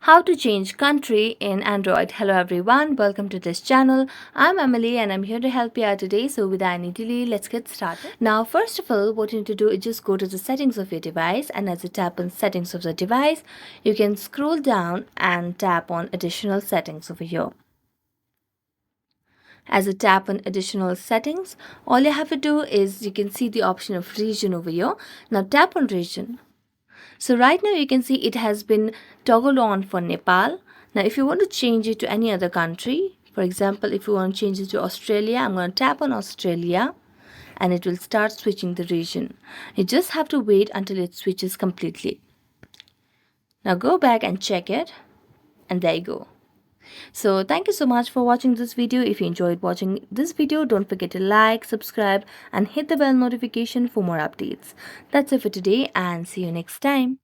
How to change country in Android. Hello everyone, welcome to this channel. I'm Emily and I'm here to help you out today. So without any delay, let's get started. Now first of all, what you need to do is just go to the settings of your device, and as you tap on settings of the device, you can scroll down and tap on additional settings over here. As you tap on additional settings, all you have to do is you can see the option of region over here. Now tap on region. So right now you can see it has been toggled on for Nepal. Now if you want to change it to any other country, for example, if you want to change it to Australia, I'm going to tap on Australia and it will start switching the region. You just have to wait until it switches completely. Now go back and check it, and there you go. So thank you so much for watching this video. If you enjoyed watching this video, don't forget to like, subscribe and hit the bell notification for more updates. That's it for today and see you next time.